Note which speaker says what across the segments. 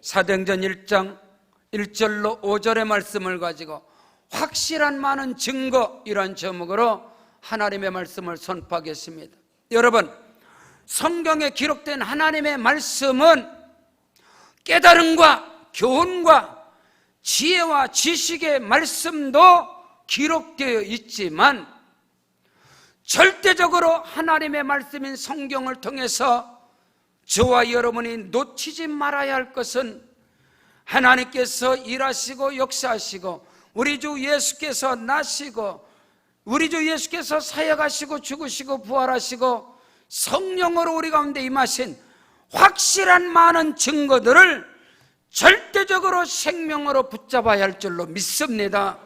Speaker 1: 사도행전 1장 1절로 5절의 말씀을 가지고 확실한 많은 증거, 이런 제목으로 하나님의 말씀을 선포하겠습니다. 여러분, 성경에 기록된 하나님의 말씀은 깨달음과 교훈과 지혜와 지식의 말씀도 기록되어 있지만, 절대적으로 하나님의 말씀인 성경을 통해서 저와 여러분이 놓치지 말아야 할 것은, 하나님께서 일하시고 역사하시고 우리 주 예수께서 나시고 우리 주 예수께서 사역하시고 죽으시고 부활하시고 성령으로 우리 가운데 임하신 확실한 많은 증거들을 절대적으로 생명으로 붙잡아야 할 줄로 믿습니다.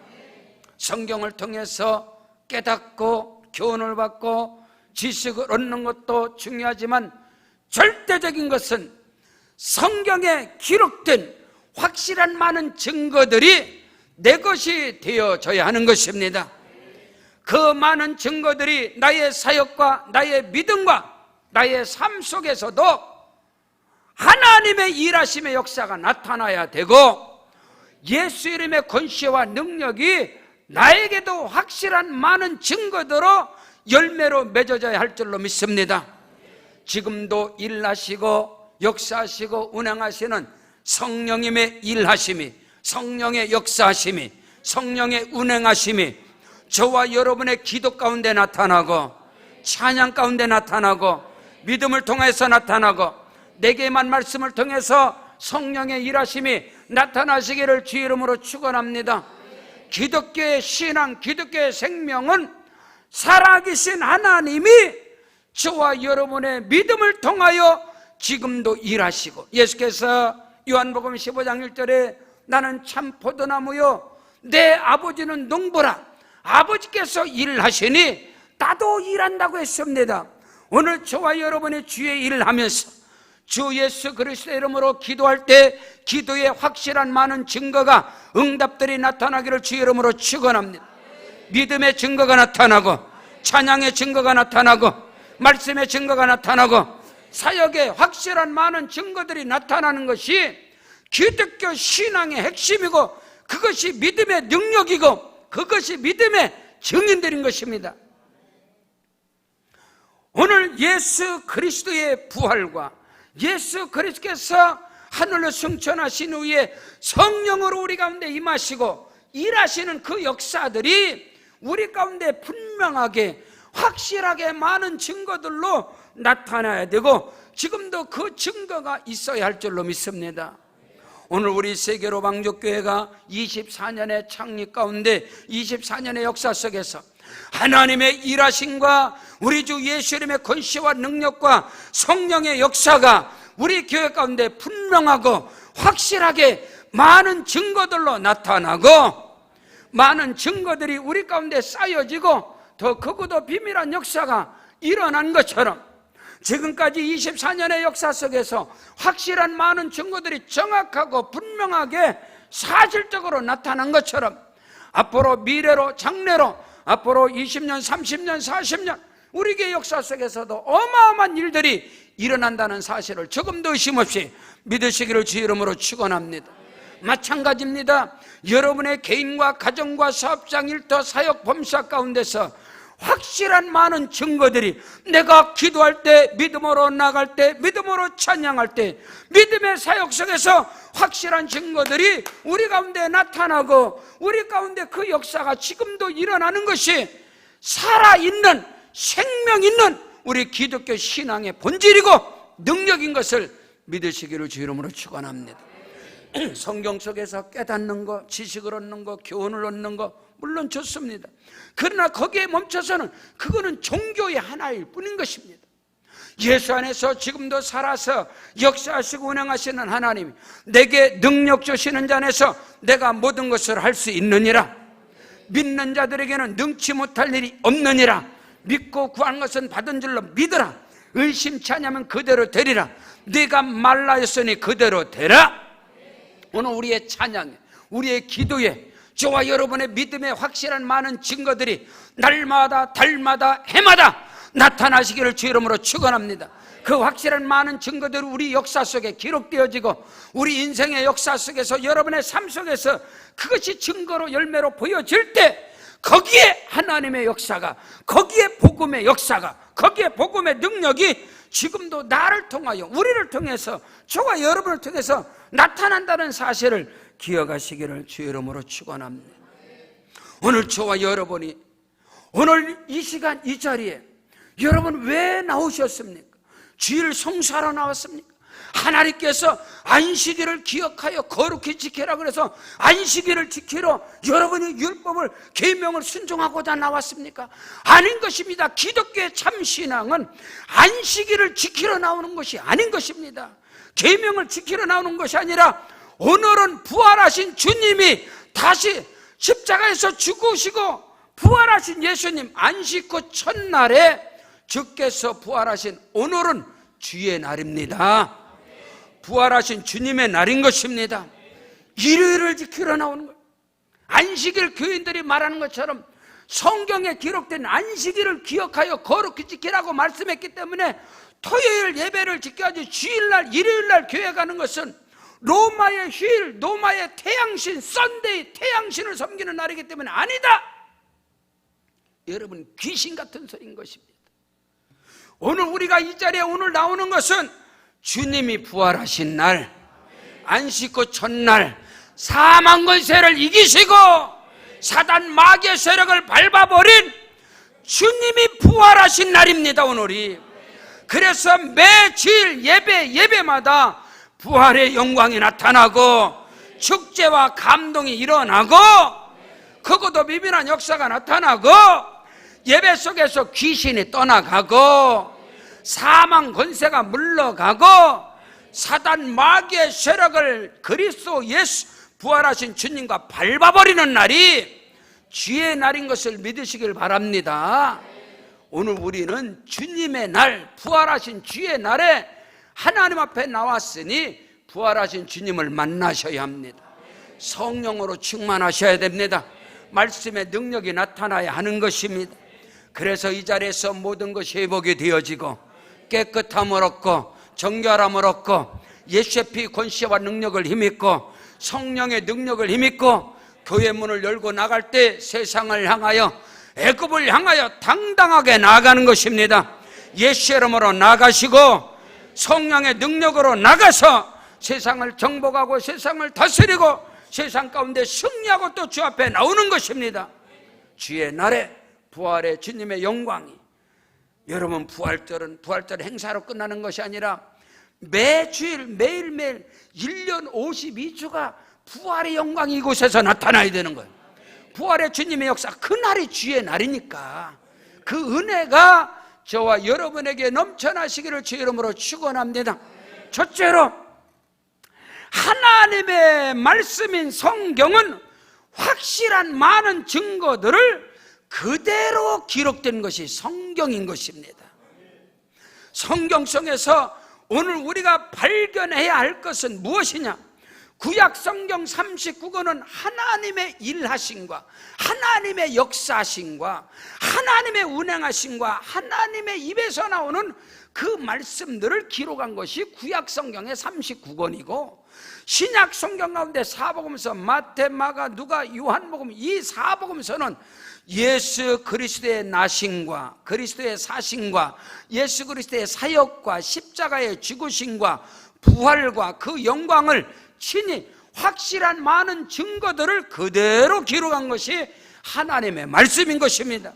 Speaker 1: 성경을 통해서 깨닫고 교훈을 받고 지식을 얻는 것도 중요하지만, 절대적인 것은 성경에 기록된 확실한 많은 증거들이 내 것이 되어져야 하는 것입니다. 그 많은 증거들이 나의 사역과 나의 믿음과 나의 삶 속에서도 하나님의 일하심의 역사가 나타나야 되고, 예수 이름의 권세와 능력이 나에게도 확실한 많은 증거들로 열매로 맺어져야 할 줄로 믿습니다. 지금도 일하시고 역사하시고 운행하시는 성령님의 일하심이, 성령의 역사하심이, 성령의 운행하심이 저와 여러분의 기도 가운데 나타나고, 찬양 가운데 나타나고, 믿음을 통해서 나타나고, 내게만 말씀을 통해서 성령의 일하심이 나타나시기를 주 이름으로 축원합니다. 기독교의 신앙, 기독교의 생명은 살아계신 하나님이 저와 여러분의 믿음을 통하여 지금도 일하시고, 예수께서 요한복음 15장 1절에 나는 참 포도나무요 내 아버지는 농부라, 아버지께서 일하시니 나도 일한다고 했습니다. 오늘 저와 여러분의 주의 일을 하면서 주 예수 그리스도의 이름으로 기도할 때 기도의 확실한 많은 증거가, 응답들이 나타나기를 주 이름으로 축원합니다. 믿음의 증거가 나타나고, 찬양의 증거가 나타나고, 말씀의 증거가 나타나고, 사역의 확실한 많은 증거들이 나타나는 것이 기독교 신앙의 핵심이고, 그것이 믿음의 능력이고, 그것이 믿음의 증인들인 것입니다. 오늘 예수 그리스도의 부활과 예수 그리스도께서 하늘로 승천하신 후에 성령으로 우리 가운데 임하시고 일하시는 그 역사들이 우리 가운데 분명하게 확실하게 많은 증거들로 나타나야 되고, 지금도 그 증거가 있어야 할 줄로 믿습니다. 오늘 우리 세계로 방족교회가 24년의 창립 가운데 24년의 역사 속에서 하나님의 일하심과 우리 주 예수 이름의 권세와 능력과 성령의 역사가 우리 교회 가운데 분명하고 확실하게 많은 증거들로 나타나고, 많은 증거들이 우리 가운데 쌓여지고 더 크고 더 비밀한 역사가 일어난 것처럼, 지금까지 24년의 역사 속에서 확실한 많은 증거들이 정확하고 분명하게 사실적으로 나타난 것처럼, 앞으로 미래로 장래로 앞으로 20년, 30년, 40년 우리 교회 역사 속에서도 어마어마한 일들이 일어난다는 사실을 조금도 의심 없이 믿으시기를 주 이름으로 축원합니다. 마찬가지입니다. 여러분의 개인과 가정과 사업장, 일터, 사역, 범사 가운데서 확실한 많은 증거들이, 내가 기도할 때, 믿음으로 나갈 때, 믿음으로 찬양할 때, 믿음의 사역 속에서 확실한 증거들이 우리 가운데 나타나고, 우리 가운데 그 역사가 지금도 일어나는 것이 살아있는, 생명 있는 우리 기독교 신앙의 본질이고 능력인 것을 믿으시기를 주 이름으로 축원합니다. 성경 속에서 깨닫는 거, 지식을 얻는 거, 교훈을 얻는 거 물론 좋습니다. 그러나 거기에 멈춰서는 그거는 종교의 하나일 뿐인 것입니다. 예수 안에서 지금도 살아서 역사하시고 운행하시는 하나님, 내게 능력 주시는 자 안에서 내가 모든 것을 할 수 있느니라. 믿는 자들에게는 능치 못할 일이 없느니라. 믿고 구한 것은 받은 줄로 믿으라. 의심치 않으면 그대로 되리라. 네가 말라였으니 그대로 되라. 오늘 우리의 찬양에, 우리의 기도에 저와 여러분의 믿음의 확실한 많은 증거들이 날마다 달마다 해마다 나타나시기를 주 이름으로 축원합니다. 그 확실한 많은 증거들이 우리 역사 속에 기록되어지고 우리 인생의 역사 속에서 여러분의 삶 속에서 그것이 증거로 열매로 보여질 때 거기에 하나님의 역사가, 거기에 복음의 역사가, 거기에 복음의 능력이 지금도 나를 통하여, 우리를 통해서, 저와 여러분을 통해서 나타난다는 사실을 기억하시기를 주 이름으로 축원합니다. 오늘 저와 여러분이 오늘 이 시간 이 자리에 여러분 왜 나오셨습니까? 주일 성수하러 나왔습니까? 하나님께서 안식일을 기억하여 거룩히 지키라 그래서 안식일을 지키러 여러분이 율법을, 계명을 순종하고자 나왔습니까? 아닌 것입니다. 기독교의 참 신앙은 안식일을 지키러 나오는 것이 아닌 것입니다. 계명을 지키러 나오는 것이 아니라 오늘은 부활하신 주님이 다시 십자가에서 죽으시고 부활하신 예수님, 안식 후 첫날에 주께서 부활하신 오늘은 주의 날입니다. 부활하신 주님의 날인 것입니다. 일요일을 지키러 나오는 거예요. 안식일 교인들이 말하는 것처럼 성경에 기록된 안식일을 기억하여 거룩히 지키라고 말씀했기 때문에 토요일 예배를 지켜야지 주일날, 일요일날 교회 가는 것은 로마의 휴일, 로마의 태양신, 썬데이, 태양신을 섬기는 날이기 때문에 아니다. 여러분, 귀신 같은 소리인 것입니다. 오늘 우리가 이 자리에 오늘 나오는 것은 주님이 부활하신 날, 안식 후 첫날 사망 권세를 이기시고 사단 마귀의 세력을 밟아버린 주님이 부활하신 날입니다. 오늘이. 그래서 매 주일 예배마다 부활의 영광이 나타나고 축제와 감동이 일어나고 크고도 미미한 역사가 나타나고 예배 속에서 귀신이 떠나가고 사망 권세가 물러가고 사단 마귀의 세력을 그리스도 예수 부활하신 주님과 밟아버리는 날이 주의 날인 것을 믿으시길 바랍니다. 오늘 우리는 주님의 날, 부활하신 주의 날에 하나님 앞에 나왔으니 부활하신 주님을 만나셔야 합니다. 성령으로 충만하셔야 됩니다. 말씀의 능력이 나타나야 하는 것입니다. 그래서 이 자리에서 모든 것이 회복이 되어지고 깨끗함을 얻고 정결함을 얻고 예수의 피 권세와 능력을 힘입고 성령의 능력을 힘입고 교회 문을 열고 나갈 때 세상을 향하여, 애굽을 향하여 당당하게 나아가는 것입니다. 예수의 이름으로 나가시고 성령의 능력으로 나가서 세상을 정복하고 세상을 다스리고 세상 가운데 승리하고 또 주 앞에 나오는 것입니다. 주의 날에 부활의 주님의 영광이, 여러분 부활절은 부활절 행사로 끝나는 것이 아니라 매주일 매일매일 1년 52주가 부활의 영광이 이곳에서 나타나야 되는 거예요. 부활의 주님의 역사, 그날이 주의 날이니까 그 은혜가 저와 여러분에게 넘쳐나시기를 주 이름으로 축원합니다. 첫째로, 하나님의 말씀인 성경은 확실한 많은 증거들을 그대로 기록된 것이 성경인 것입니다. 성경 속에서 오늘 우리가 발견해야 할 것은 무엇이냐? 구약 성경 39권은 하나님의 일하심과 하나님의 역사하심과 하나님의 운행하심과 하나님의 입에서 나오는 그 말씀들을 기록한 것이 구약 성경의 39권이고, 신약 성경 가운데 사복음서 마태, 마가, 누가, 요한복음, 이 사복음서는 예수 그리스도의 나심과 그리스도의 사심과 예수 그리스도의 사역과 십자가의 죽으심과 부활과 그 영광을 친히 확실한 많은 증거들을 그대로 기록한 것이 하나님의 말씀인 것입니다.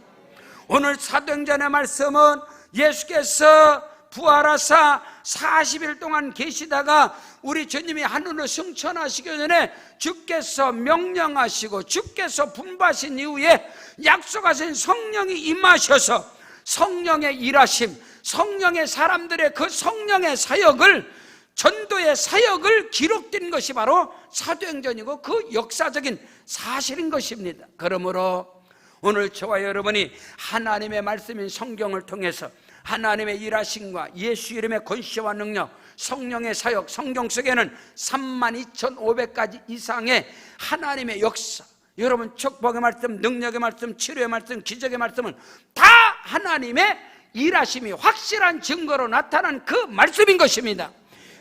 Speaker 1: 오늘 사도행전의 말씀은 예수께서 부활하사 40일 동안 계시다가 우리 주님이 하늘로 승천하시기 전에 주께서 명령하시고 주께서 분부하신 이후에 약속하신 성령이 임하셔서 성령의 일하심, 성령의 사람들의 그 성령의 사역을, 전도의 사역을 기록된 것이 바로 사도행전이고 그 역사적인 사실인 것입니다. 그러므로 오늘 저와 여러분이 하나님의 말씀인 성경을 통해서 하나님의 일하심과 예수 이름의 권세와 능력, 성령의 사역, 성경 속에는 32,500가지 이상의 하나님의 역사, 여러분 축복의 말씀, 능력의 말씀, 치료의 말씀, 기적의 말씀은 다 하나님의 일하심이 확실한 증거로 나타난 그 말씀인 것입니다.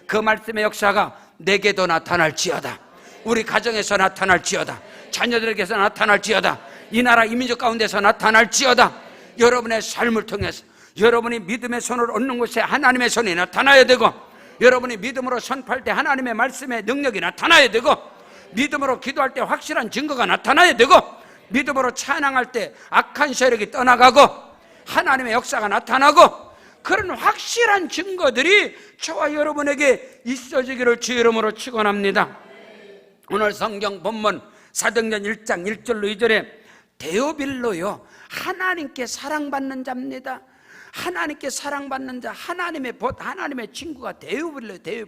Speaker 1: 그 말씀의 역사가 내게도 나타날지어다. 우리 가정에서 나타날지어다. 자녀들에게서 나타날지어다. 이 나라 이민족 가운데서 나타날지어다. 여러분의 삶을 통해서 여러분이 믿음의 손을 얻는 곳에 하나님의 손이 나타나야 되고, 여러분이 믿음으로 선포할 때 하나님의 말씀의 능력이 나타나야 되고, 믿음으로 기도할 때 확실한 증거가 나타나야 되고, 믿음으로 찬양할 때 악한 세력이 떠나가고 하나님의 역사가 나타나고, 그런 확실한 증거들이 저와 여러분에게 있어지기를 주 이름으로 축원합니다. 오늘 성경 본문 사도행전 1장 1절로 2절에 데오빌로요, 하나님께 사랑받는 자입니다. 하나님께 사랑받는 자, 하나님의 벗, 하나님의 친구가 데오빌로요.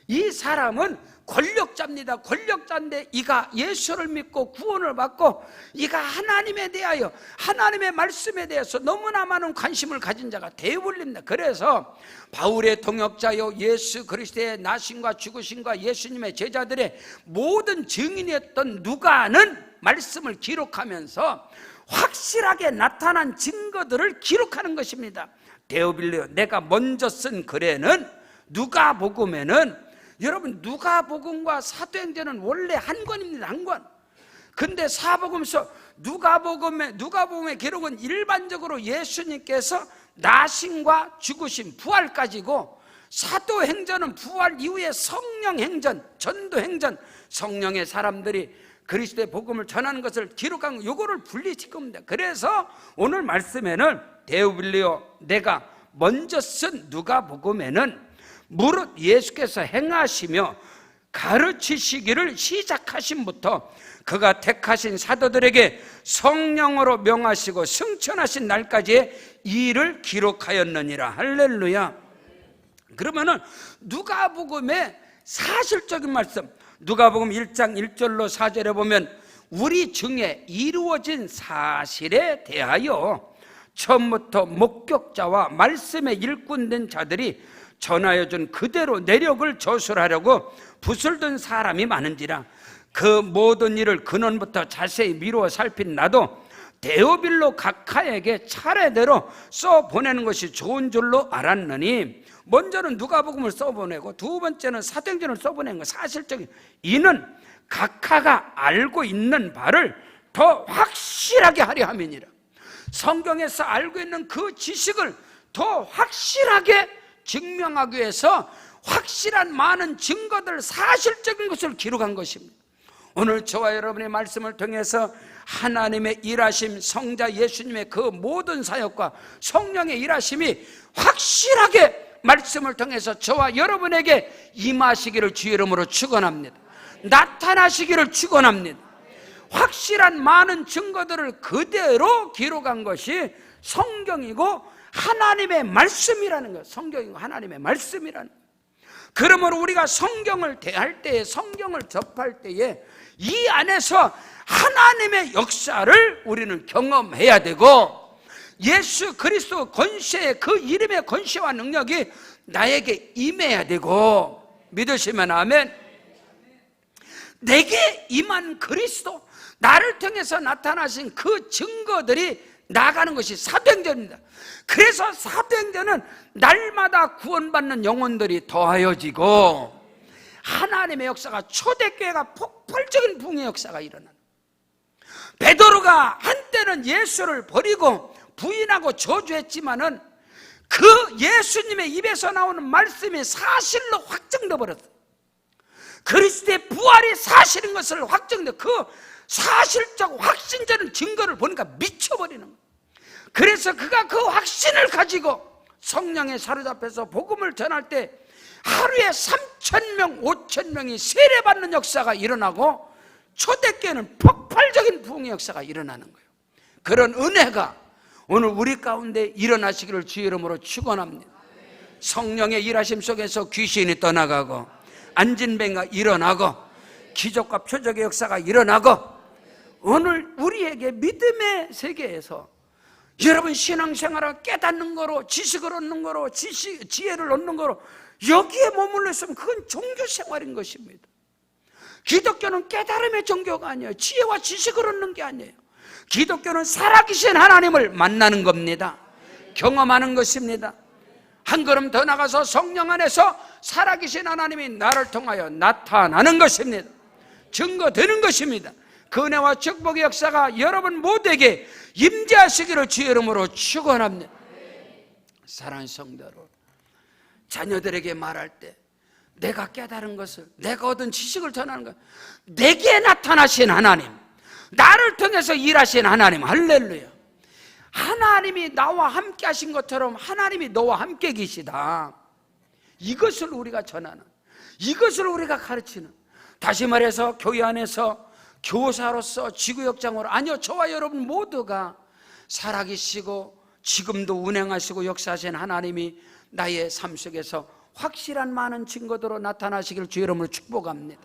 Speaker 1: 이 사람은 권력자입니다. 권력자인데 이가 예수를 믿고 구원을 받고 이가 하나님에 대하여, 하나님의 말씀에 대해서 너무나 많은 관심을 가진 자가 데오빌로입니다. 그래서 바울의 동역자요, 예수 그리스도의 나심과 죽으심과 예수님의 제자들의 모든 증인이었던 누가는 말씀을 기록하면서 확실하게 나타난 증거들을 기록하는 것입니다. 데오빌로요, 내가 먼저 쓴 글에는, 누가복음에는, 여러분 누가복음과 사도행전은 원래 한 권입니다. 한 권. 근데 사복음서 누가복음의 기록은 일반적으로 예수님께서 나심과 죽으심, 부활까지고, 사도행전은 부활 이후에 성령행전, 전도행전, 성령의 사람들이 그리스도의 복음을 전하는 것을 기록한 요거를 분리시킨 겁니다. 그래서 오늘 말씀에는 데오빌로요, 내가 먼저 쓴 누가복음에는 무릇 예수께서 행하시며 가르치시기를 시작하심부터 그가 택하신 사도들에게 성령으로 명하시고 승천하신 날까지의 일을 기록하였느니라. 할렐루야. 그러면은 누가복음의 사실적인 말씀, 누가복음 1장 1절로 4절에 보면 우리 중에 이루어진 사실에 대하여 처음부터 목격자와 말씀에 일꾼된 자들이 전하여준 그대로 내력을 저술하려고 붓을 든 사람이 많은지라. 그 모든 일을 근원부터 자세히 미루어 살핀 나도 데오빌로 각하에게 차례대로 써보내는 것이 좋은 줄로 알았느니, 먼저는 누가복음을 써보내고 두 번째는 사도행전을 써보낸 것, 사실적인 이는 각하가 알고 있는 바를 더 확실하게 하려 함이니라. 성경에서 알고 있는 그 지식을 더 확실하게 증명하기 위해서 확실한 많은 증거들, 사실적인 것을 기록한 것입니다. 오늘 저와 여러분의 말씀을 통해서 하나님의 일하심, 성자 예수님의 그 모든 사역과 성령의 일하심이 확실하게 말씀을 통해서 저와 여러분에게 임하시기를 주 이름으로 축원합니다. 나타나시기를 축원합니다. 확실한 많은 증거들을 그대로 기록한 것이 성경이고 하나님의 말씀이라는 것, 성경이고 하나님의 말씀이라는 것. 그러므로 우리가 성경을 대할 때에, 성경을 접할 때에 이 안에서 하나님의 역사를 우리는 경험해야 되고, 예수 그리스도 권세의, 그 이름의 권세와 능력이 나에게 임해야 되고, 믿으시면 아멘. 내게 임한 그리스도, 나를 통해서 나타나신 그 증거들이 나가는 것이 사도행전입니다. 그래서 사도행전은 날마다 구원받는 영혼들이 더하여지고 하나님의 역사가, 초대교회가 폭발적인 붕의 역사가 일어나는, 베드로가 한때는 예수를 버리고 부인하고 저주했지만은 그 예수님의 입에서 나오는 말씀이 사실로 확정돼 버렸어요. 그리스도의 부활이 사실인 것을 확정돼, 그 사실적 확신되는 증거를 보니까 미쳐버리는 거예요. 그래서 그가 그 확신을 가지고 성령에 사로잡혀서 복음을 전할 때 하루에 3,000명, 5,000명이 세례받는 역사가 일어나고 초대교회는 폭발적인 부흥의 역사가 일어나는 거예요. 그런 은혜가 오늘 우리 가운데 일어나시기를 주 이름으로 축원합니다. 성령의 일하심 속에서 귀신이 떠나가고 안진뱅이가 일어나고 기적과 표적의 역사가 일어나고, 오늘 우리에게 믿음의 세계에서 여러분 신앙생활을 깨닫는 거로, 지식을 얻는 거로, 지혜를 얻는 거로 여기에 머물러 있으면 그건 종교생활인 것입니다. 기독교는 깨달음의 종교가 아니에요. 지혜와 지식을 얻는 게 아니에요. 기독교는 살아계신 하나님을 만나는 겁니다. 경험하는 것입니다. 한 걸음 더 나가서 성령 안에서 살아계신 하나님이 나를 통하여 나타나는 것입니다. 증거되는 것입니다. 그 은혜와 축복의 역사가 여러분 모두에게 임재하시기를 주의 이름으로 축원합니다. 사랑하는 성도 여러분, 자녀들에게 말할 때 내가 깨달은 것을, 내가 얻은 지식을 전하는 것, 내게 나타나신 하나님, 나를 통해서 일하신 하나님, 할렐루야. 하나님이 나와 함께 하신 것처럼 하나님이 너와 함께 계시다. 이것을 우리가 전하는, 이것을 우리가 가르치는, 다시 말해서 교회 안에서 교사로서 지구역장으로, 아니요, 저와 여러분 모두가 살아계시고 지금도 운행하시고 역사하신 하나님이 나의 삶 속에서 확실한 많은 증거들로 나타나시기를 주의 이름으로 축복합니다.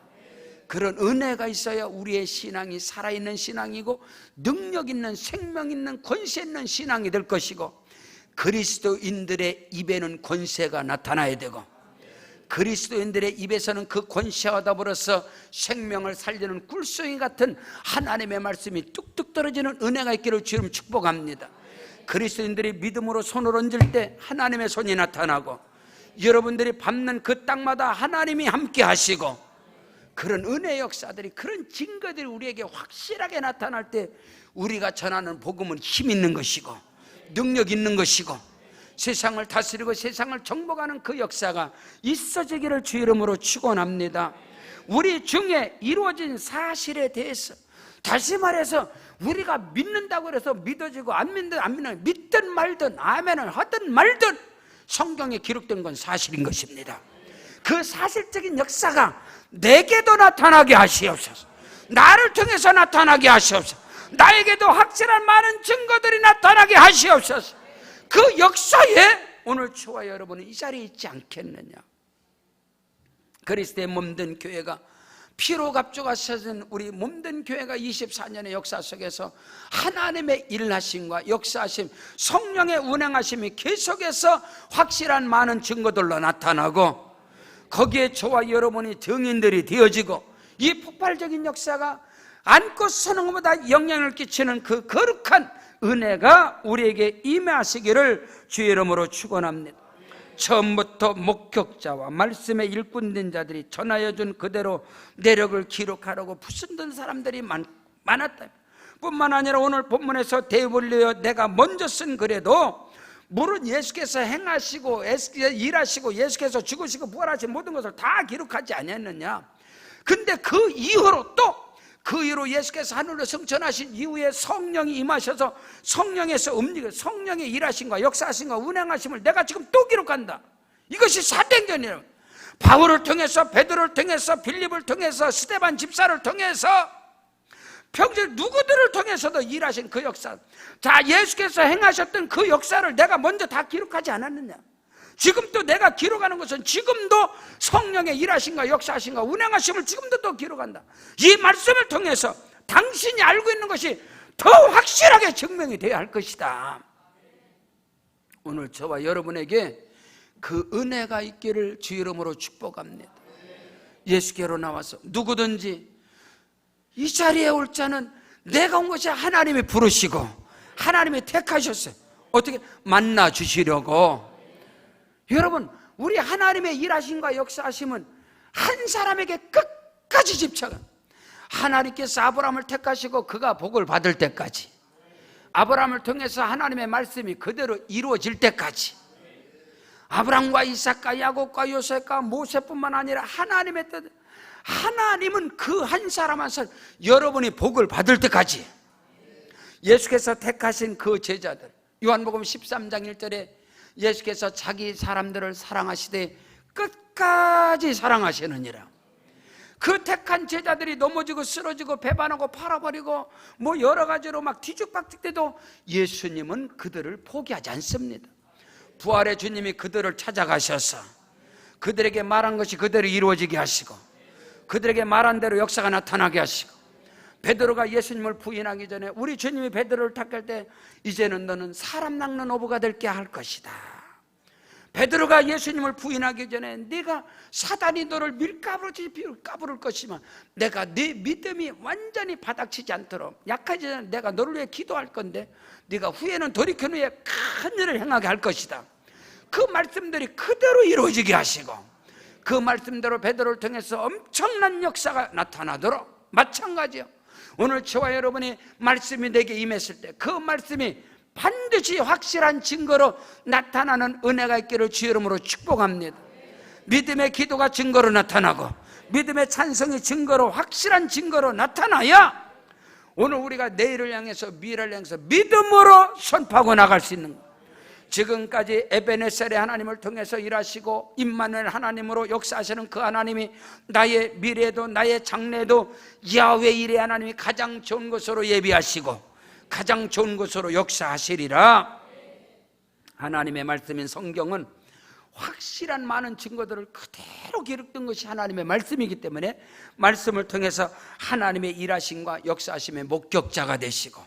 Speaker 1: 그런 은혜가 있어야 우리의 신앙이 살아있는 신앙이고 능력 있는, 생명 있는, 권세 있는 신앙이 될 것이고, 그리스도인들의 입에는 권세가 나타나야 되고, 그리스도인들의 입에서는 그 권세와 더불어서 생명을 살리는 꿀송이 같은 하나님의 말씀이 뚝뚝 떨어지는 은혜가 있기를 주님 축복합니다. 그리스도인들이 믿음으로 손을 얹을 때 하나님의 손이 나타나고, 여러분들이 밟는 그 땅마다 하나님이 함께 하시고, 그런 은혜의 역사들이, 그런 증거들이 우리에게 확실하게 나타날 때 우리가 전하는 복음은 힘 있는 것이고 능력 있는 것이고 세상을 다스리고 세상을 정복하는 그 역사가 있어지기를 주 이름으로 축원합니다. 우리 중에 이루어진 사실에 대해서, 다시 말해서 우리가 믿는다고 해서 믿어지고 안 믿는, 믿든 말든 아멘을 하든 말든 성경에 기록된 건 사실인 것입니다. 그 사실적인 역사가 내게도 나타나게 하시옵소서. 나를 통해서 나타나게 하시옵소서. 나에게도 확실한 많은 증거들이 나타나게 하시옵소서. 그 역사에 오늘 저와 여러분은 이 자리에 있지 않겠느냐. 그리스도의 몸된 교회가, 피로 갑주하셔진 우리 몸된 교회가 24년의 역사 속에서 하나님의 일하심과 역사하심, 성령의 운행하심이 계속해서 확실한 많은 증거들로 나타나고, 거기에 저와 여러분이 증인들이 되어지고, 이 폭발적인 역사가 안고 서는 것보다 영향을 끼치는 그 거룩한 은혜가 우리에게 임하시기를 주의 이름으로 축원합니다. 처음부터 목격자와 말씀의 일꾼된 자들이 전하여 준 그대로 내력을 기록하려고 부순던 사람들이 많았다. 뿐만 아니라 오늘 본문에서 대울려 내가 먼저 쓴 글에도 물은 예수께서 행하시고 예수께서 일하시고 예수께서 죽으시고 부활하신 모든 것을 다 기록하지 아니했느냐. 근데 그 이후로 또 그 이후로 예수께서 하늘로 승천하신 이후에 성령이 임하셔서 성령에서 움직여 성령의 일하심과 역사하심과 운행하심을 내가 지금 또 기록한다. 이것이 사도행전이에요. 바울을 통해서, 베드로를 통해서, 빌립을 통해서, 스데반 집사를 통해서, 평생 누구들을 통해서도 일하신 그 역사, 자, 예수께서 행하셨던 그 역사를 내가 먼저 다 기록하지 않았느냐. 지금 또 내가 기록하는 것은 지금도 성령의 일하심과 역사하심과 운행하심을 지금도 또 기록한다. 이 말씀을 통해서 당신이 알고 있는 것이 더 확실하게 증명이 되어야 할 것이다. 오늘 저와 여러분에게 그 은혜가 있기를 주 이름으로 축복합니다. 예수께로 나와서 누구든지 이 자리에 올 자는 내가 온 것이 하나님이 부르시고 하나님이 택하셨어요. 어떻게 만나 주시려고. 여러분, 우리 하나님의 일하심과 역사하심은 한 사람에게 끝까지 집착한, 하나님께서 아브라함을 택하시고 그가 복을 받을 때까지, 아브라함을 통해서 하나님의 말씀이 그대로 이루어질 때까지, 아브라함과 이삭과 야곱과 요셉과 모세뿐만 아니라 하나님의 뜻, 하나님은 그 한 사람 한 사람 여러분이 복을 받을 때까지 예수께서 택하신 그 제자들, 요한복음 13장 1절에 예수께서 자기 사람들을 사랑하시되 끝까지 사랑하시느니라. 그 택한 제자들이 넘어지고 쓰러지고 배반하고 팔아버리고 뭐 여러 가지로 막 뒤죽박죽돼도 예수님은 그들을 포기하지 않습니다. 부활의 주님이 그들을 찾아가셔서 그들에게 말한 것이 그대로 이루어지게 하시고, 그들에게 말한 대로 역사가 나타나게 하시고, 베드로가 예수님을 부인하기 전에 우리 주님이 베드로를 택할 때 이제는 너는 사람 낚는 어부가 될게 할 것이다. 베드로가 예수님을 부인하기 전에 네가 사단이 너를 밀가부를 것이지만 내가 네 믿음이 완전히 바닥치지 않도록 약하지 않아 내가 너를 위해 기도할 건데 네가 후에는 돌이킨 후에 큰 일을 행하게 할 것이다. 그 말씀들이 그대로 이루어지게 하시고 그 말씀대로 베드로를 통해서 엄청난 역사가 나타나도록 마찬가지요. 오늘 저와 여러분이 말씀이 내게 임했을 때 그 말씀이 반드시 확실한 증거로 나타나는 은혜가 있기를 주의 이름으로 축복합니다. 믿음의 기도가 증거로 나타나고 믿음의 찬성이 증거로 확실한 증거로 나타나야 오늘 우리가 내일을 향해서 미래를 향해서 믿음으로 선포하고 나갈 수 있는 거예요. 지금까지 에베네셀의 하나님을 통해서 일하시고 임마누엘 하나님으로 역사하시는 그 하나님이 나의 미래도 나의 장래도 야훼 일의 하나님이 가장 좋은 것으로 예비하시고 가장 좋은 것으로 역사하시리라. 하나님의 말씀인 성경은 확실한 많은 증거들을 그대로 기록된 것이 하나님의 말씀이기 때문에 말씀을 통해서 하나님의 일하심과 역사하심의 목격자가 되시고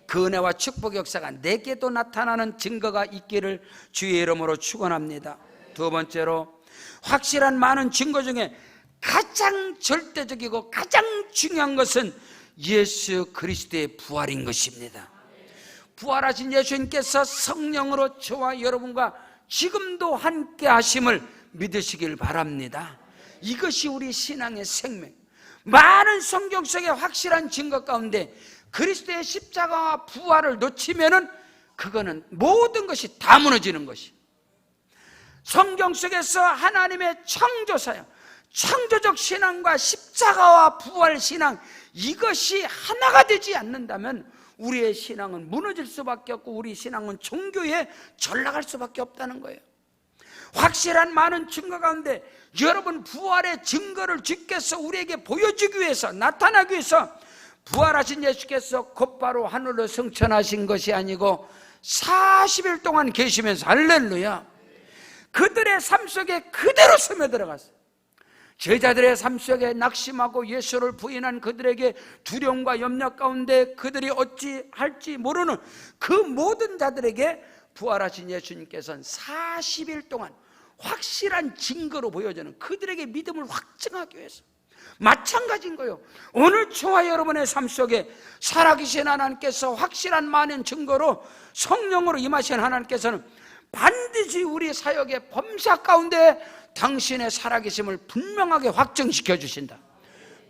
Speaker 1: 그 은혜와 축복 역사가 내게도 나타나는 증거가 있기를 주의 이름으로 축원합니다. 두 번째로 확실한 많은 증거 중에 가장 절대적이고 가장 중요한 것은 예수 그리스도의 부활인 것입니다. 부활하신 예수님께서 성령으로 저와 여러분과 지금도 함께 하심을 믿으시길 바랍니다. 이것이 우리 신앙의 생명. 많은 성경 속의 확실한 증거 가운데 그리스도의 십자가와 부활을 놓치면은 그거는 모든 것이 다 무너지는 것이. 성경 속에서 하나님의 창조사역, 창조적 신앙과 십자가와 부활 신앙, 이것이 하나가 되지 않는다면 우리의 신앙은 무너질 수밖에 없고 우리 신앙은 종교에 전락할 수밖에 없다는 거예요. 확실한 많은 증거 가운데 여러분 부활의 증거를 주께서 우리에게 보여주기 위해서 나타나기 위해서 부활하신 예수께서 곧바로 하늘로 승천하신 것이 아니고 40일 동안 계시면서 할렐루야 그들의 삶 속에 그대로 스며들어갔어요. 제자들의 삶 속에 낙심하고 예수를 부인한 그들에게 두려움과 염려 가운데 그들이 어찌 할지 모르는 그 모든 자들에게 부활하신 예수님께서는 40일 동안 확실한 증거로 보여주는 그들에게 믿음을 확증하기 위해서 마찬가지인 거예요. 오늘 저와 여러분의 삶 속에 살아계신 하나님께서 확실한 많은 증거로 성령으로 임하신 하나님께서는 반드시 우리 사역의 범사 가운데 당신의 살아계심을 분명하게 확증시켜 주신다.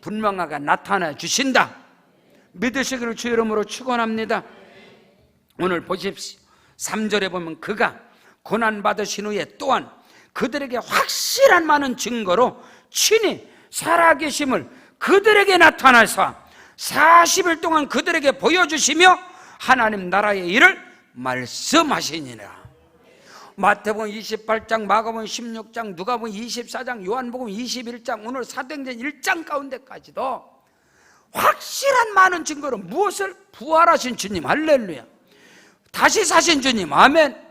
Speaker 1: 분명하게 나타내 주신다. 믿으시기를 주 이름으로 축원합니다. 오늘 보십시오. 3절에 보면 그가 고난받으신 후에 또한 그들에게 확실한 많은 증거로 친히 살아계심을 그들에게 나타나서 40일 동안 그들에게 보여주시며 하나님 나라의 일을 말씀하시니라. 마태복음 28장, 마가복음 16장, 누가복음 24장, 요한복음 21장, 오늘 사도행전 1장 가운데까지도 확실한 많은 증거로 무엇을? 부활하신 주님, 할렐루야, 다시 사신 주님, 아멘.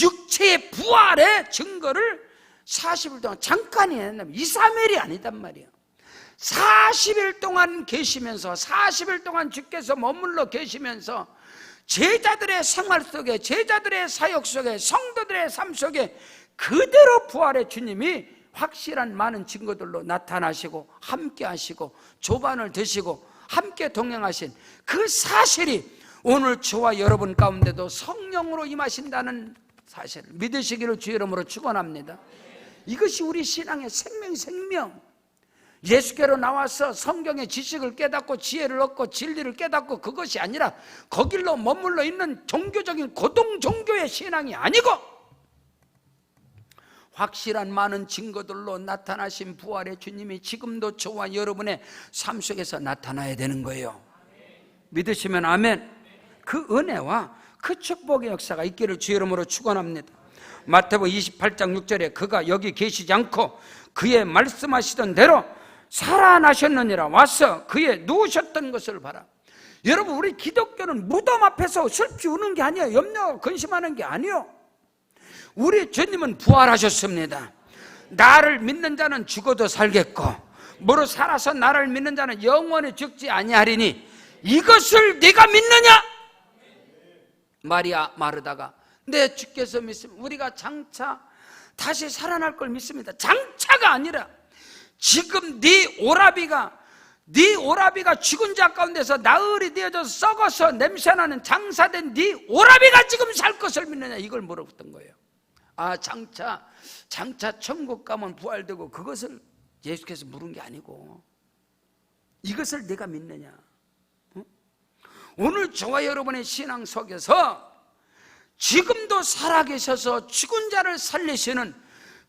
Speaker 1: 육체의 부활의 증거를 40일 동안 잠깐이 아니라 2, 3일이 아니단 말이야. 40일 동안 계시면서 40일 동안 주께서 머물러 계시면서 제자들의 생활 속에, 제자들의 사역 속에, 성도들의 삶 속에 그대로 부활의 주님이 확실한 많은 증거들로 나타나시고 함께 하시고 조반을 드시고 함께 동행하신 그 사실이 오늘 저와 여러분 가운데도 성령으로 임하신다는 사실을 믿으시기를 주의 이름으로 축원합니다. 이것이 우리 신앙의 생명. 예수께로 나와서 성경의 지식을 깨닫고 지혜를 얻고 진리를 깨닫고 그것이 아니라 거길로 머물러 있는 종교적인 고동 종교의 신앙이 아니고 확실한 많은 증거들로 나타나신 부활의 주님이 지금도 저와 여러분의 삶 속에서 나타나야 되는 거예요. 믿으시면 아멘. 그 은혜와 그 축복의 역사가 있기를 주의 이름으로 축원합니다. 마태복음 28장 6절에 그가 여기 계시지 않고 그의 말씀하시던 대로 살아나셨느니라. 와서 그의 누우셨던 것을 봐라. 여러분, 우리 기독교는 무덤 앞에서 슬피 우는 게 아니에요. 염려 근심하는 게 아니에요. 우리 주님은 부활하셨습니다. 나를 믿는 자는 죽어도 살겠고 무릇 살아서 나를 믿는 자는 영원히 죽지 아니하리니 이것을 네가 믿느냐? 마리아 마르다가 내 주께서 믿으면 우리가 장차 다시 살아날 걸 믿습니다. 장차가 아니라 지금 네 오라비가 죽은 자 가운데서 나흘이 되어져서 썩어서 냄새나는 장사된 네 오라비가 지금 살 것을 믿느냐, 이걸 물어봤던 거예요. 아, 장차 천국 가면 부활되고, 그것을 예수께서 물은 게 아니고 이것을 내가 믿느냐. 오늘 저와 여러분의 신앙 속에서 지금도 살아계셔서 죽은 자를 살리시는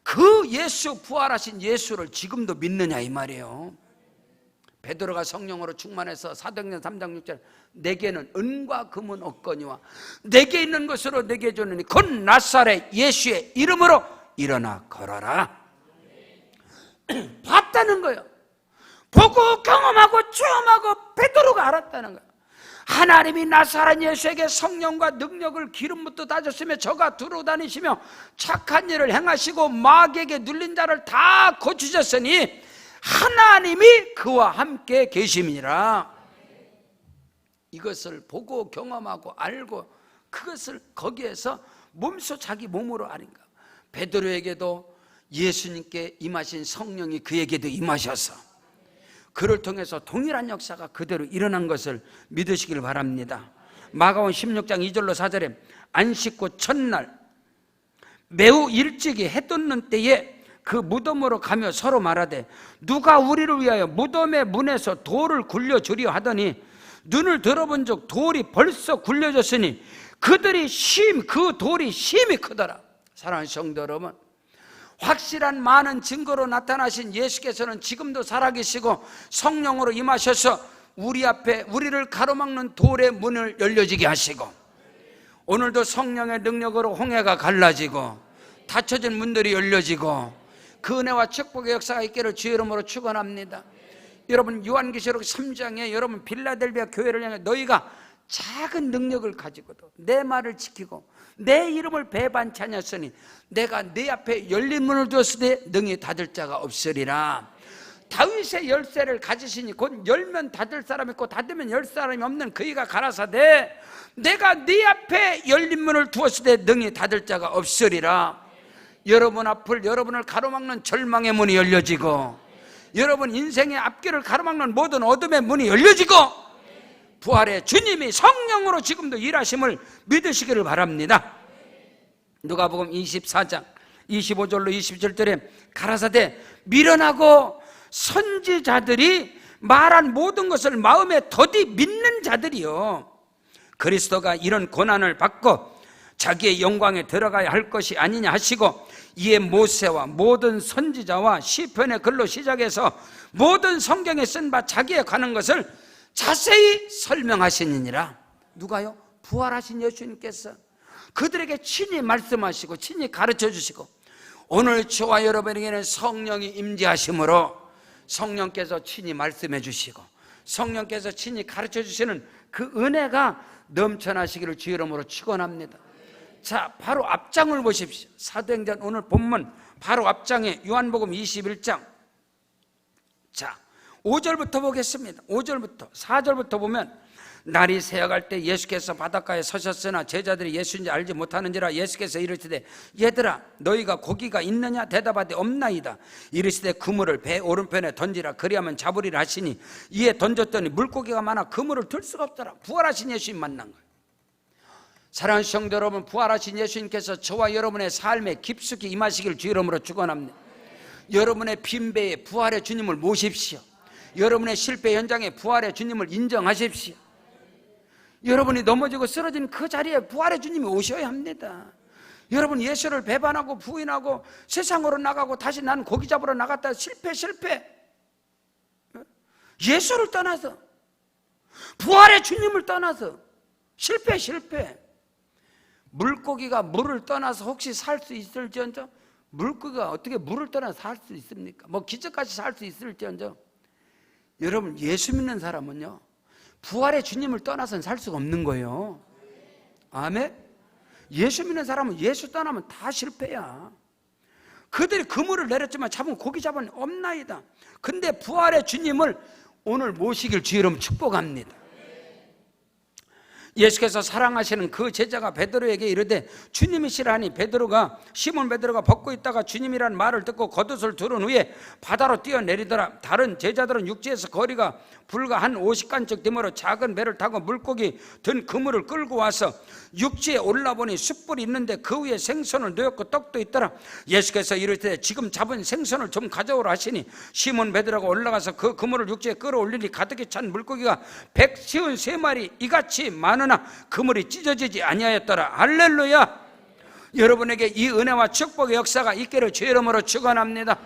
Speaker 1: 그 예수, 부활하신 예수를 지금도 믿느냐, 이 말이에요. 베드로가 성령으로 충만해서 사도행전 3장 6절 내게는 은과 금은 없거니와 내게 있는 것으로 내게 주느니 곧 나사렛 예수의 이름으로 일어나 걸어라. 봤다는 거예요. 보고 경험하고 체험하고 베드로가 알았다는 거예요. 하나님이 나사렛 예수에게 성령과 능력을 기름 붓고 다졌으며 저가 두루 다니시며 착한 일을 행하시고 마귀에게 눌린 자를 다 고치셨으니 하나님이 그와 함께 계심이니라. 이것을 보고 경험하고 알고 그것을 거기에서 몸소 자기 몸으로 아는가. 베드로에게도 예수님께 임하신 성령이 그에게도 임하셔서 그를 통해서 동일한 역사가 그대로 일어난 것을 믿으시길 바랍니다. 마가복음 16장 2절로 4절에 안식구 첫날 매우 일찍이 해 돋는 때에 그 무덤으로 가며 서로 말하되 누가 우리를 위하여 무덤의 문에서 돌을 굴려주려 하더니 눈을 들어본 적 돌이 벌써 굴려졌으니 그들이 그 돌이 심히 크더라. 사랑하는 성도 여러분, 확실한 많은 증거로 나타나신 예수께서는 지금도 살아계시고 성령으로 임하셔서 우리 앞에 우리를 가로막는 돌의 문을 열려지게 하시고 오늘도 성령의 능력으로 홍해가 갈라지고 닫혀진 문들이 열려지고 그 은혜와 축복의 역사가 있기를 주의 이름으로 축원합니다. 여러분, 요한계시록 3장에 여러분 빌라델비아 교회를 향해 너희가 작은 능력을 가지고도 내 말을 지키고 내 이름을 배반치 아니하였으니 내가 네 앞에 열린 문을 두었을 때 능히 닫을 자가 없으리라. 다윗의 열쇠를 가지시니 곧 열면 닫을 사람이 있고 닫으면 열 사람이 없는 그이가 가라사대 내가 네 앞에 열린 문을 두었을 때 능히 닫을 자가 없으리라. 여러분 앞을, 여러분을 가로막는 절망의 문이 열려지고 여러분 인생의 앞길을 가로막는 모든 어둠의 문이 열려지고 부활의 주님이 성령으로 지금도 일하심을 믿으시기를 바랍니다. 누가복음 24장 25절로 27절에 가라사대 미련하고 선지자들이 말한 모든 것을 마음에 더디 믿는 자들이요 그리스도가 이런 고난을 받고 자기의 영광에 들어가야 할 것이 아니냐 하시고 이에 모세와 모든 선지자와 시편의 글로 시작해서 모든 성경에 쓴 바 자기에 관한 것을 자세히 설명하시니라. 누가요? 부활하신 예수님께서 그들에게 친히 말씀하시고 친히 가르쳐 주시고 오늘 저와 여러분에게는 성령이 임재하심으로 성령께서 친히 말씀해 주시고 성령께서 친히 가르쳐 주시는 그 은혜가 넘쳐나시기를 주의 이름으로 축원합니다. 자, 바로 앞장을 보십시오. 사도행전 오늘 본문 바로 앞장에 요한복음 21장 자 5절부터 보겠습니다. 5절부터 4절부터 보면 날이 새어갈 때 예수께서 바닷가에 서셨으나 제자들이 예수인지 알지 못하는지라 예수께서 이르시되 얘들아 너희가 고기가 있느냐 대답하되 없나이다. 이르시되 그물을 배 오른편에 던지라 그리하면 잡으리라 하시니 이에 던졌더니 물고기가 많아 그물을 들 수가 없더라. 부활하신 예수님 만난 거예요. 사랑하는 성도 여러분, 부활하신 예수님께서 저와 여러분의 삶에 깊숙이 임하시길 주 이름으로 축원합니다. 여러분의 빈배에 부활의 주님을 모십시오. 여러분의 실패 현장에 부활의 주님을 인정하십시오. 여러분이 넘어지고 쓰러진 그 자리에 부활의 주님이 오셔야 합니다. 여러분 예수를 배반하고 부인하고 세상으로 나가고 다시 난 고기 잡으러 나갔다 실패 예수를 떠나서 부활의 주님을 떠나서 실패 물고기가 물을 떠나서 혹시 살 수 있을지언정 물고기가 어떻게 물을 떠나서 살 수 있습니까? 뭐 기적까지 살 수 있을지언정 여러분 예수 믿는 사람은요 부활의 주님을 떠나서는 살 수가 없는 거예요. 아멘. 예수 믿는 사람은 예수 떠나면 다 실패야. 그들이 그물을 내렸지만 잡은 고기 잡은 없나이다. 근데 부활의 주님을 오늘 모시길 주 이름 축복합니다. 예수께서 사랑하시는 그 제자가 베드로에게 이르되 주님이시라 하니 시몬 베드로가 벗고 있다가 주님이라는 말을 듣고 겉옷을 두른 후에 바다로 뛰어내리더라. 다른 제자들은 육지에서 거리가 불과 한 50간쯤 되므로 작은 배를 타고 물고기 든 그물을 끌고 와서 육지에 올라보니 숯불이 있는데 그 위에 생선을 놓였고 떡도 있더라. 예수께서 이르시되 지금 잡은 생선을 좀 가져오라 하시니 시몬 베드로가 올라가서 그 그물을 육지에 끌어올리니 가득히 찬 물고기가 153마리 이같이 많으나 그물이 찢어지지 아니하였더라. 할렐루야. 여러분에게 이 은혜와 축복의 역사가 있기를 주의 이름으로 축원합니다.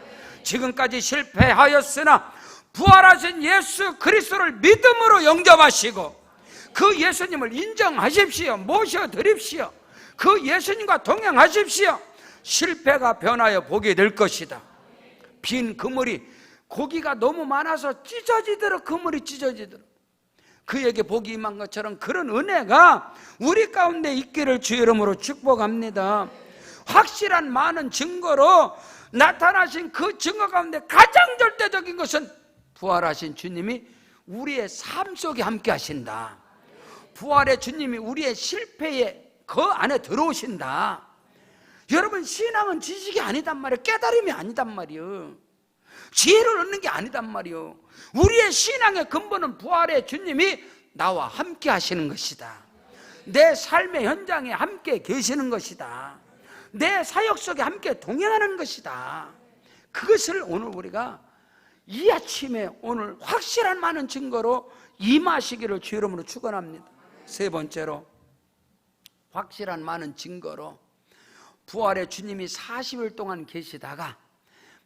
Speaker 1: 지금까지 실패하였으나 부활하신 예수 그리스도를 믿음으로 영접하시고 그 예수님을 인정하십시오. 모셔드립시오. 그 예수님과 동행하십시오. 실패가 변하여 복이 될 것이다. 빈 그물이 고기가 너무 많아서 찢어지도록 그물이 찢어지도록 그에게 복이 임한 것처럼 그런 은혜가 우리 가운데 있기를 주의 이름으로 축복합니다. 확실한 많은 증거로 나타나신 그 증거 가운데 가장 절대적인 것은 부활하신 주님이 우리의 삶 속에 함께 하신다. 부활의 주님이 우리의 실패의 그 안에 들어오신다. 여러분, 신앙은 지식이 아니단 말이에요. 깨달음이 아니단 말이에요. 지혜를 얻는 게 아니단 말이에요. 우리의 신앙의 근본은 부활의 주님이 나와 함께 하시는 것이다. 내 삶의 현장에 함께 계시는 것이다. 내 사역 속에 함께 동행하는 것이다. 그것을 오늘 우리가 이 아침에 오늘 확실한 많은 증거로 임하시기를 주의 이름으로 축원합니다. 세 번째로, 확실한 많은 증거로 부활의 주님이 40일 동안 계시다가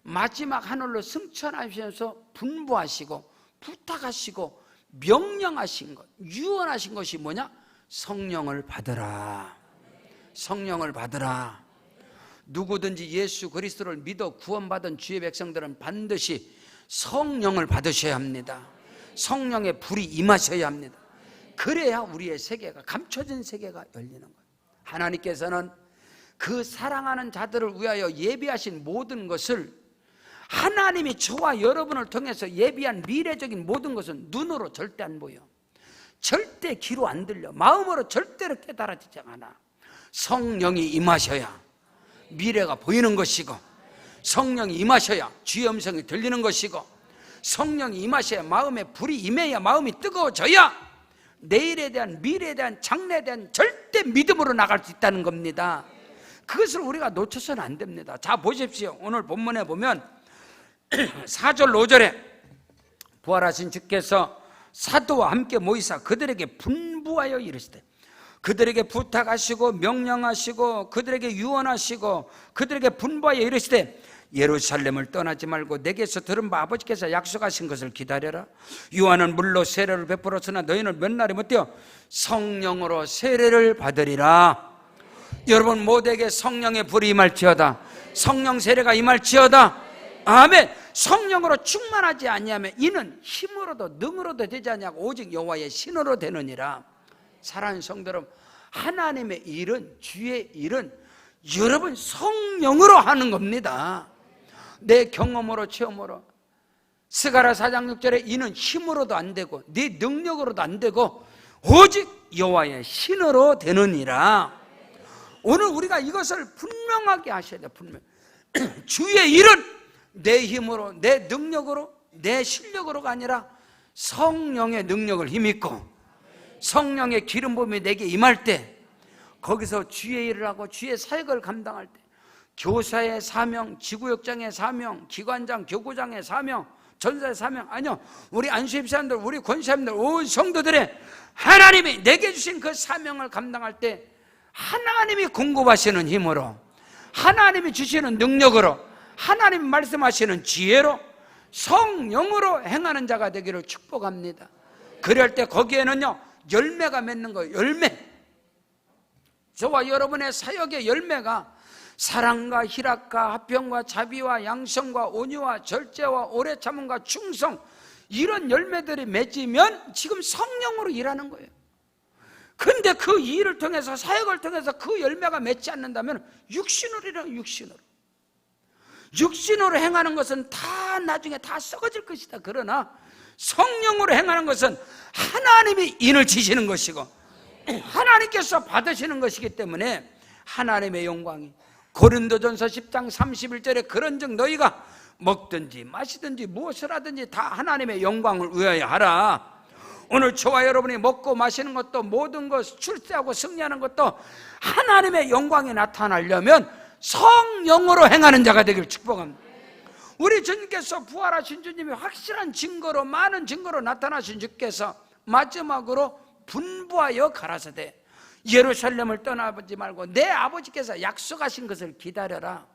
Speaker 1: 마지막 하늘로 승천하시면서 분부하시고 부탁하시고 명령하신 것, 유언하신 것이 뭐냐? 성령을 받으라. 성령을 받으라. 누구든지 예수 그리스도를 믿어 구원받은 주의 백성들은 반드시 성령을 받으셔야 합니다. 성령의 불이 임하셔야 합니다. 그래야 우리의 세계가, 감춰진 세계가 열리는 거예요. 하나님께서는 그 사랑하는 자들을 위하여 예비하신 모든 것을, 하나님이 저와 여러분을 통해서 예비한 미래적인 모든 것은 눈으로 절대 안 보여, 절대 귀로 안 들려, 마음으로 절대로 깨달아지지 않아. 성령이 임하셔야 미래가 보이는 것이고, 성령이 임하셔야 주의 음성이 들리는 것이고, 성령이 임하셔야 마음에 불이 임해야 마음이 뜨거워져야 내일에 대한, 미래에 대한, 장래에 대한 절대 믿음으로 나갈 수 있다는 겁니다. 그것을 우리가 놓쳐서는 안 됩니다. 자, 보십시오. 오늘 본문에 보면 4절 5절에 부활하신 주께서 사도와 함께 모이사 그들에게 분부하여 이르시되, 그들에게 부탁하시고 명령하시고 그들에게 유언하시고 그들에게 분부하여 이르시되, 예루살렘을 떠나지 말고 내게서 들은 바 아버지께서 약속하신 것을 기다려라. 요한은 물로 세례를 베풀었으나 너희는 몇 날이 못되어 성령으로 세례를 받으리라. 여러분 모두에게 성령의 불이 임할지어다. 성령 세례가 임할지어다. 아멘. 성령으로 충만하지 아니하면 이는 힘으로도 능으로도 되지 아니하고 오직 여호와의 신으로 되느니라. 사랑하는 성도 여러분, 하나님의 일은, 주의 일은 여러분 성령으로 하는 겁니다. 내 경험으로, 체험으로. 스가랴 4장 6절에 이는 힘으로도 안 되고 네 능력으로도 안 되고 오직 여호와의 신으로 되느니라. 오늘 우리가 이것을 분명하게 하셔야 돼요. 분명. 주의 일은 내 힘으로, 내 능력으로, 내 실력으로가 아니라 성령의 능력을 힘입고 성령의 기름 부음이 내게 임할 때, 거기서 주의 일을 하고 주의 사역을 감당할 때, 교사의 사명, 지구역장의 사명, 기관장, 교구장의 사명, 전사의 사명, 아니요, 우리 안수입사님들, 우리 권사님들, 온 성도들의 하나님이 내게 주신 그 사명을 감당할 때 하나님이 공급하시는 힘으로, 하나님이 주시는 능력으로, 하나님 말씀하시는 지혜로, 성령으로 행하는 자가 되기를 축복합니다. 그럴 때 거기에는요 열매가 맺는 거예요. 열매. 저와 여러분의 사역의 열매가 사랑과 희락과 화평과 자비와 양성과 온유와 절제와 오래 참음과 충성, 이런 열매들이 맺으면 지금 성령으로 일하는 거예요. 근데 그 일을 통해서, 사역을 통해서 그 열매가 맺지 않는다면 육신으로 일해요. 육신으로 행하는 것은 다 나중에 다 썩어질 것이다. 그러나 성령으로 행하는 것은 하나님이 인을 지시는 것이고 하나님께서 받으시는 것이기 때문에 하나님의 영광이, 고린도전서 10장 31절에 그런즉 너희가 먹든지 마시든지 무엇을 하든지 다 하나님의 영광을 위하여 하라. 오늘 저와 여러분이 먹고 마시는 것도, 모든 것 출세하고 승리하는 것도 하나님의 영광이 나타나려면 성령으로 행하는 자가 되기를 축복합니다. 우리 주님께서, 부활하신 주님이 확실한 증거로, 많은 증거로 나타나신 주께서 마지막으로 분부하여 가라사대 예루살렘을 떠나지 말고 내 아버지께서 약속하신 것을 기다려라.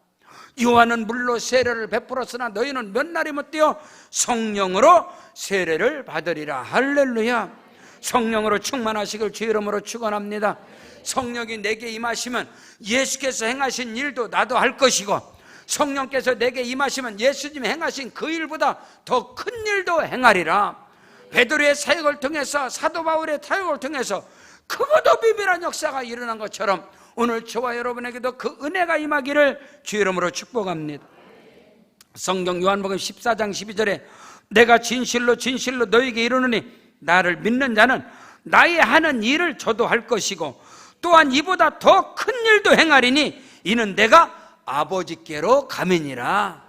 Speaker 1: 요한은 물로 세례를 베풀었으나 너희는 몇 날이 못되어 성령으로 세례를 받으리라. 할렐루야. 성령으로 충만하시길 주 이름으로 축원합니다. 성령이 내게 임하시면 예수께서 행하신 일도 나도 할 것이고, 성령께서 내게 임하시면 예수님이 행하신 그 일보다 더 큰 일도 행하리라. 베드로의 사역을 통해서, 사도 바울의 사역을 통해서 크고도 비밀한 역사가 일어난 것처럼 오늘 저와 여러분에게도 그 은혜가 임하기를 주 이름으로 축복합니다. 성경 요한복음 14장 12절에 내가 진실로 진실로 너희에게 이르노니 나를 믿는 자는 나의 하는 일을 저도 할 것이고 또한 이보다 더 큰 일도 행하리니 이는 내가 아버지께로 가미니라.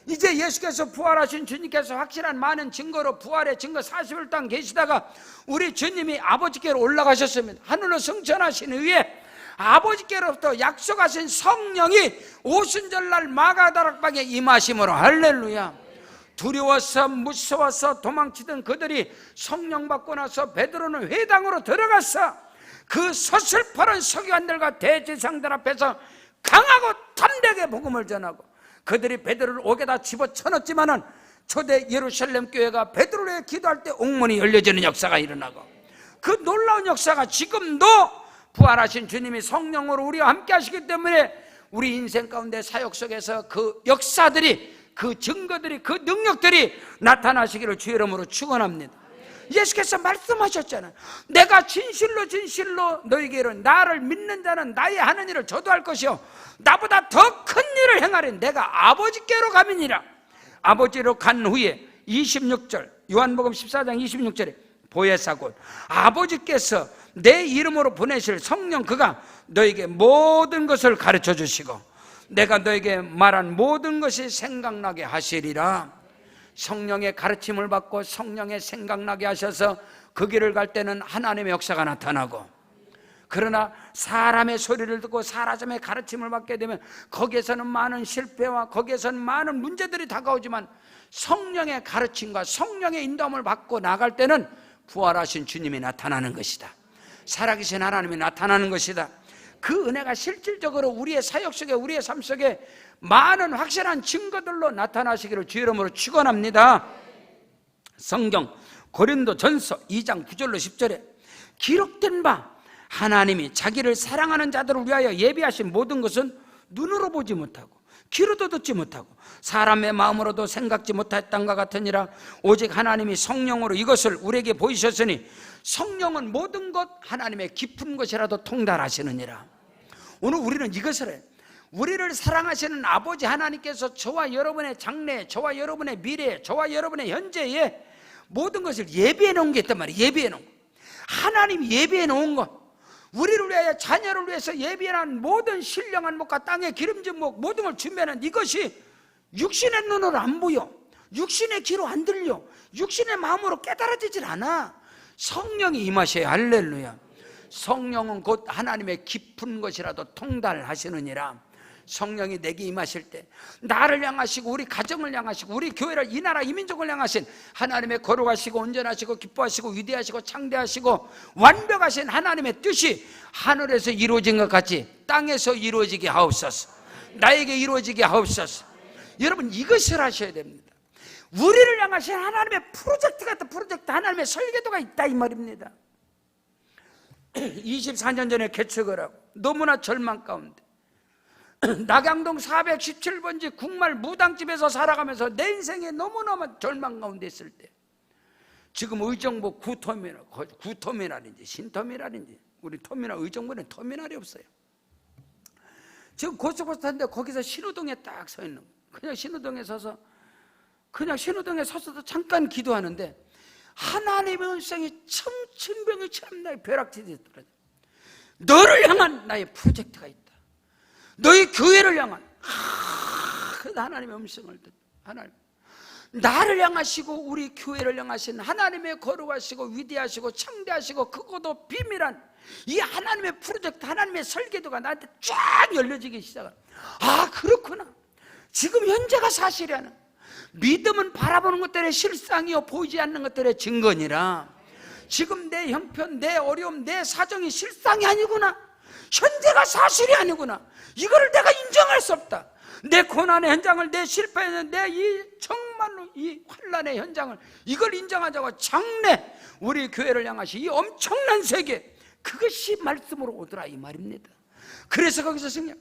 Speaker 1: 이제 예수께서, 부활하신 주님께서 확실한 많은 증거로 부활의 증거 40일 동안 계시다가 우리 주님이 아버지께로 올라가셨습니다. 하늘로 승천하신 후에 아버지께로부터 약속하신 성령이 오순절날 마가다락방에 임하심으로, 할렐루야. 두려워서 무서워서 도망치던 그들이 성령 받고 나서 베드로는 회당으로 들어가서 그 서슬퍼런 서기관들과 대제사장들 앞에서 강하고 담대하게 복음을 전하고, 그들이 베드로를 옥에다 집어쳐넣었지만은 초대 예루살렘 교회가 베드로의 기도할 때 옥문이 열려지는 역사가 일어나고, 그 놀라운 역사가 지금도 부활하신 주님이 성령으로 우리와 함께 하시기 때문에 우리 인생 가운데 사역 속에서 그 역사들이, 그 증거들이, 그 능력들이 나타나시기를 주 이름으로 축원합니다. 예수께서 말씀하셨잖아요. 내가 진실로 진실로 너희에게 이르노니 나를 믿는 자는 나의 하는 일을 저도 할 것이요 나보다 더 큰 일을 행하리. 내가 아버지께로 가미니라. 아버지로 간 후에 26절 요한복음 14장 26절에 보혜사 곧 아버지께서 내 이름으로 보내실 성령 그가 너에게 모든 것을 가르쳐 주시고 내가 너에게 말한 모든 것이 생각나게 하시리라. 성령의 가르침을 받고 성령의 생각나게 하셔서 그 길을 갈 때는 하나님의 역사가 나타나고, 그러나 사람의 소리를 듣고 사람의 가르침을 받게 되면 거기에서는 많은 실패와 거기에서는 많은 문제들이 다가오지만 성령의 가르침과 성령의 인도함을 받고 나갈 때는 부활하신 주님이 나타나는 것이다. 살아계신 하나님이 나타나는 것이다. 그 은혜가 실질적으로 우리의 사역 속에, 우리의 삶 속에 많은 확실한 증거들로 나타나시기를 주 이름으로 축원합니다. 성경 고린도전서 2장 9절로 10절에 기록된 바 하나님이 자기를 사랑하는 자들을 위하여 예비하신 모든 것은 눈으로 보지 못하고 귀로도 듣지 못하고 사람의 마음으로도 생각지 못했던가 같으니라. 오직 하나님이 성령으로 이것을 우리에게 보이셨으니 성령은 모든 것 하나님의 깊은 것이라도 통달하시느니라. 오늘 우리는 이것을 해요. 우리를 사랑하시는 아버지 하나님께서 저와 여러분의 장래, 저와 여러분의 미래, 저와 여러분의 현재에 모든 것을 예비해 놓은 게 있단 말이에요. 예비해 놓은 거. 하나님이 예비해 놓은 거, 우리를 위하여, 자녀를 위해서 예비해 놓은 모든 신령한 목과 땅의 기름진 목, 모든 걸 준비하는 이것이 육신의 눈으로 안 보여, 육신의 귀로 안 들려, 육신의 마음으로 깨달아지질 않아. 성령이 임하셔야. 할렐루야. 성령은 곧 하나님의 깊은 것이라도 통달하시느니라. 성령이 내게 임하실 때 나를 향하시고 우리 가정을 향하시고 우리 교회를, 이 나라, 이 민족을 향하신 하나님의 거룩하시고 온전하시고 기뻐하시고 위대하시고 창대하시고 완벽하신 하나님의 뜻이 하늘에서 이루어진 것 같이 땅에서 이루어지게 하옵소서. 나에게 이루어지게 하옵소서. 여러분, 이것을 하셔야 됩니다. 우리를 향하신 하나님의 프로젝트 같은 프로젝트, 하나님의 설계도가 있다 이 말입니다. 24년 전에 개척을 하고 너무나 절망 가운데 낙양동 417번지 국말 무당집에서 살아가면서 내 인생에 너무너무 절망 가운데 있을 때, 지금 의정부 구터미널인지 신터미널인지, 우리 터미널, 의정부는 터미널이 없어요. 지금 고속버스 타는데 거기서 신호등에 딱 서 있는 거예요. 그냥 신호등에 서서, 그냥 신호등에 서서도 잠깐 기도하는데 하나님의 음성이 천천병이처럼 나의 벼락치듯이 떨어져. 너를 향한 나의 프로젝트가 있다. 너희 교회를 향한 하나님의 음성을 듣. 하나님, 나를 향하시고 우리 교회를 향하신 하나님의 거룩하시고 위대하시고 창대하시고 크고도 비밀한 이 하나님의 프로젝트, 하나님의 설계도가 나한테 쫙 열려지기 시작한. 아, 그렇구나. 지금 현재가 사실이야. 믿음은 바라보는 것들의 실상이요 보이지 않는 것들의 증거니라. 지금 내 형편, 내 어려움, 내 사정이 실상이 아니구나. 현재가 사실이 아니구나. 이거를 내가 인정할 수 없다. 내 고난의 현장을, 내 실패의, 내 이 정말로 이 환난의 현장을, 이걸 인정하자고 장래 우리 교회를 향하시 이 엄청난 세계, 그것이 말씀으로 오더라 이 말입니다. 그래서 거기서 성령,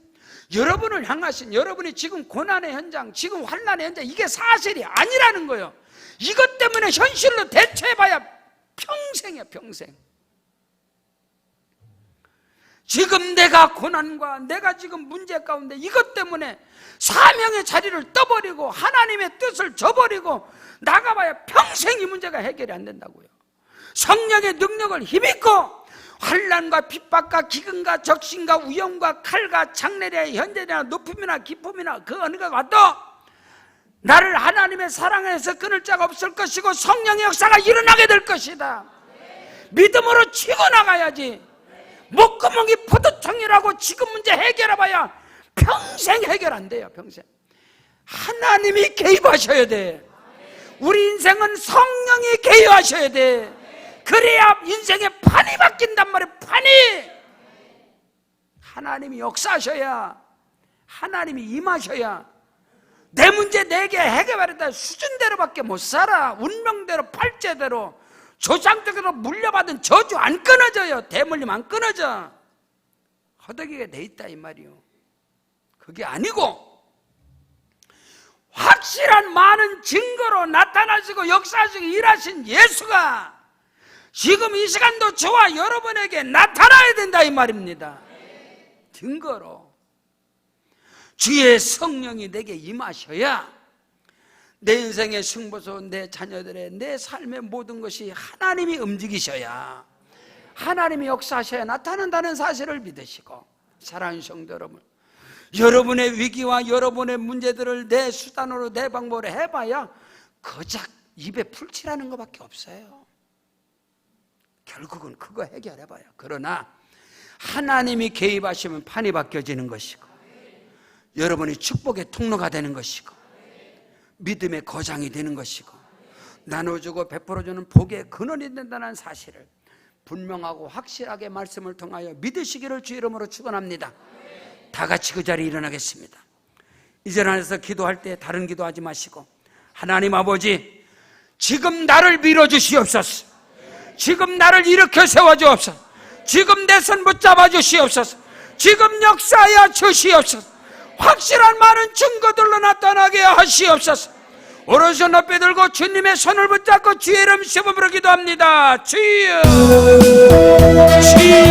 Speaker 1: 여러분을 향하신, 여러분이 지금 고난의 현장, 지금 환난의 현장, 이게 사실이 아니라는 거예요. 이것 때문에 현실로 대처해봐야 평생이야, 평생. 지금 내가 고난과 내가 지금 문제 가운데 이것 때문에 사명의 자리를 떠버리고 하나님의 뜻을 저버리고 나가봐야 평생 이 문제가 해결이 안 된다고요. 성령의 능력을 힘입고 환난과 핍박과 기근과 적신과 위험과 칼과 장례리와 현재나 높음이나 기쁨이나 그 어느 것 와도 나를 하나님의 사랑 안에서 끊을 자가 없을 것이고 성령의 역사가 일어나게 될 것이다. 믿음으로 치고 나가야지. 목구멍이 포도청이라고 지금 문제 해결해봐야 평생 해결 안 돼요. 평생. 하나님이 개입하셔야 돼. 우리 인생은 성령이 개입하셔야 돼. 그래야 인생의 판이 바뀐단 말이에요. 판이. 하나님이 역사하셔야, 하나님이 임하셔야. 내 문제 내게 해결하려다 수준대로밖에 못 살아. 운명대로, 팔자대로, 조상적으로 물려받은 저주 안 끊어져요. 대물림 안 끊어져. 허덕이게 돼 있다 이 말이요. 그게 아니고 확실한 많은 증거로 나타나시고 역사하시고 일하신 예수가 지금 이 시간도 저와 여러분에게 나타나야 된다 이 말입니다. 증거로 주의 성령이 내게 임하셔야 내 인생의 승부수, 내 자녀들의, 내 삶의 모든 것이 하나님이 움직이셔야, 하나님이 역사하셔야 나타난다는 사실을 믿으시고, 사랑하는 성도 여러분, 여러분의 위기와 여러분의 문제들을 내 수단으로, 내 방법으로 해봐야 거작 입에 풀칠하는 것밖에 없어요. 결국은 그거 해결해봐요. 그러나 하나님이 개입하시면 판이 바뀌어지는 것이고, 여러분이 축복의 통로가 되는 것이고, 믿음의 거장이 되는 것이고, 나눠주고 베풀어주는 복의 근원이 된다는 사실을 분명하고 확실하게 말씀을 통하여 믿으시기를 주 이름으로 축원합니다. 다 같이 그 자리에 일어나겠습니다. 이제 안에서 기도할 때 다른 기도하지 마시고, 하나님 아버지, 지금 나를 밀어주시옵소서. 지금 나를 일으켜 세워주옵소서. 지금 내 손 붙잡아 주시옵소서. 지금 역사하여 주시옵소서. 확실한 많은 증거들로 나타나게 하시옵소서. 오른손 높이 들고 주님의 손을 붙잡고 주의 이름 시범으로 기도합니다. 주여, 주여.